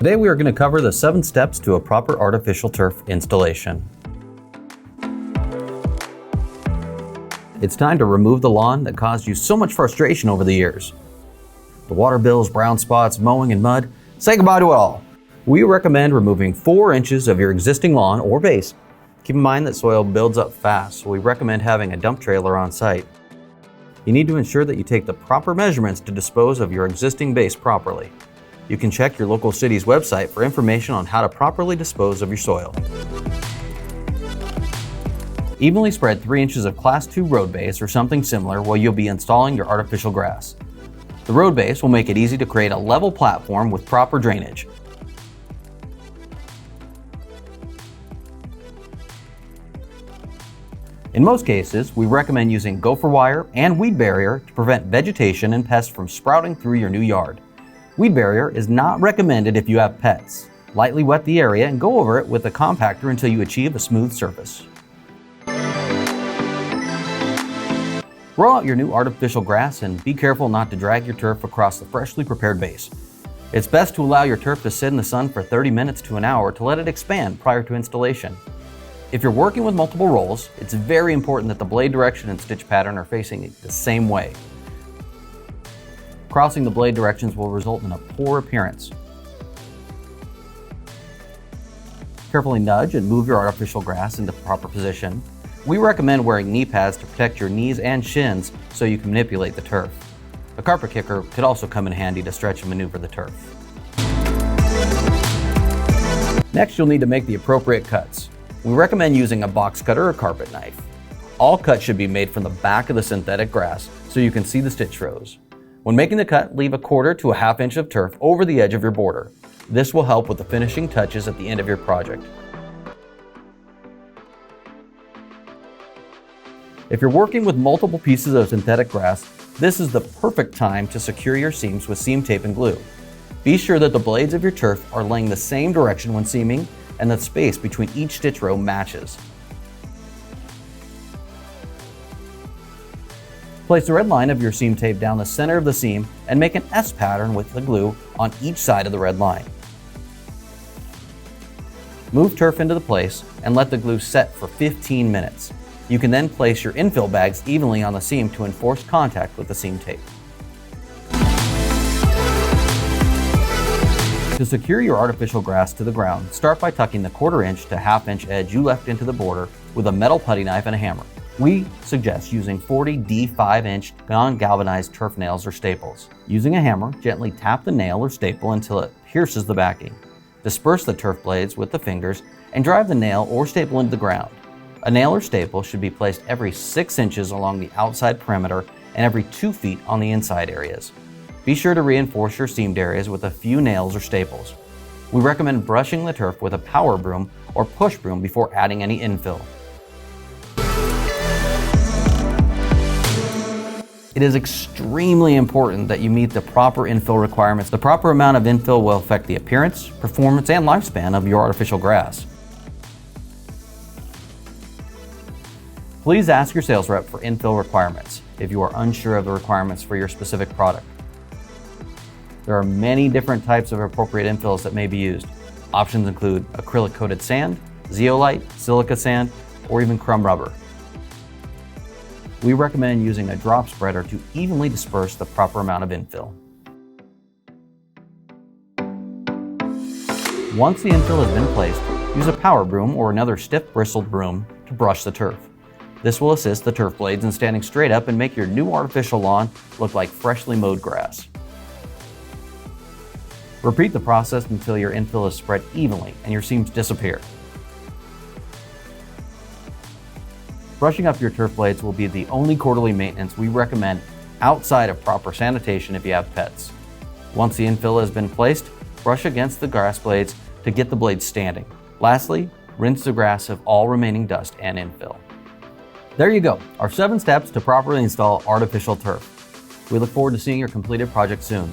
Today we are going to cover the 7 steps to a proper artificial turf installation. It's time to remove the lawn that caused you so much frustration over the years. The water bills, brown spots, mowing, and mud. Say goodbye to it all. We recommend removing 4 inches of your existing lawn or base. Keep in mind that soil builds up fast, so we recommend having a dump trailer on site. You need to ensure that you take the proper measurements to dispose of your existing base properly. You can check your local city's website for information on how to properly dispose of your soil. Evenly spread 3 inches of Class 2 road base or something similar while you'll be installing your artificial grass. The road base will make it easy to create a level platform with proper drainage. In most cases, we recommend using gopher wire and weed barrier to prevent vegetation and pests from sprouting through your new yard. Weed barrier is not recommended if you have pets. Lightly wet the area and go over it with a compactor until you achieve a smooth surface. Roll out your new artificial grass and be careful not to drag your turf across the freshly prepared base. It's best to allow your turf to sit in the sun for 30 minutes to an hour to let it expand prior to installation. If you're working with multiple rolls, it's very important that the blade direction and stitch pattern are facing the same way. Crossing the blade directions will result in a poor appearance. Carefully nudge and move your artificial grass into proper position. We recommend wearing knee pads to protect your knees and shins so you can manipulate the turf. A carpet kicker could also come in handy to stretch and maneuver the turf. Next, you'll need to make the appropriate cuts. We recommend using a box cutter or carpet knife. All cuts should be made from the back of the synthetic grass so you can see the stitch rows. When making the cut, leave 1/4 to 1/2 inch of turf over the edge of your border. This will help with the finishing touches at the end of your project. If you're working with multiple pieces of synthetic grass, this is the perfect time to secure your seams with seam tape and glue. Be sure that the blades of your turf are laying the same direction when seaming and the space between each stitch row matches. Place the red line of your seam tape down the center of the seam and make an S pattern with the glue on each side of the red line. Move turf into the place and let the glue set for 15 minutes. You can then place your infill bags evenly on the seam to enforce contact with the seam tape. To secure your artificial grass to the ground, start by tucking the 1/4 inch to 1/2 inch edge you left into the border with a metal putty knife and a hammer. We suggest using 40 D5-inch non-galvanized turf nails or staples. Using a hammer, gently tap the nail or staple until it pierces the backing. Disperse the turf blades with the fingers and drive the nail or staple into the ground. A nail or staple should be placed every 6 inches along the outside perimeter and every 2 feet on the inside areas. Be sure to reinforce your seamed areas with a few nails or staples. We recommend brushing the turf with a power broom or push broom before adding any infill. It is extremely important that you meet the proper infill requirements. The proper amount of infill will affect the appearance, performance, and lifespan of your artificial grass. Please ask your sales rep for infill requirements if you are unsure of the requirements for your specific product. There are many different types of appropriate infills that may be used. Options include acrylic-coated sand, zeolite, silica sand, or even crumb rubber. We recommend using a drop spreader to evenly disperse the proper amount of infill. Once the infill has been placed, use a power broom or another stiff bristled broom to brush the turf. This will assist the turf blades in standing straight up and make your new artificial lawn look like freshly mowed grass. Repeat the process until your infill is spread evenly and your seams disappear. Brushing up your turf blades will be the only quarterly maintenance we recommend outside of proper sanitation if you have pets. Once the infill has been placed, brush against the grass blades to get the blades standing. Lastly, rinse the grass of all remaining dust and infill. There you go, our 7 steps to properly install artificial turf. We look forward to seeing your completed project soon.